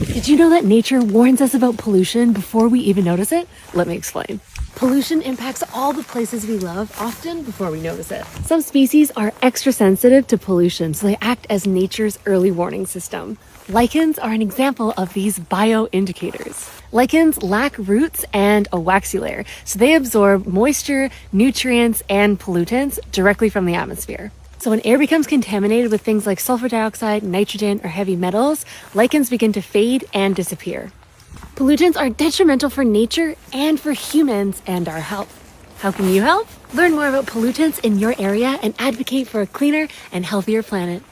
Did you know that nature warns us about pollution before we even notice it? Let me explain. Pollution impacts all the places we love, often before we notice it. Some species are extra sensitive to pollution, so they act as nature's early warning system. Lichens are an example of these bioindicators. Lichens lack roots and a waxy layer, so they absorb moisture, nutrients, and pollutants directly from the atmosphere. So when air becomes contaminated with things like sulfur dioxide, nitrogen, or heavy metals, lichens begin to fade and disappear. Pollutants are detrimental for nature and for humans and our health. How can you help? Learn more about pollutants in your area and advocate for a cleaner and healthier planet.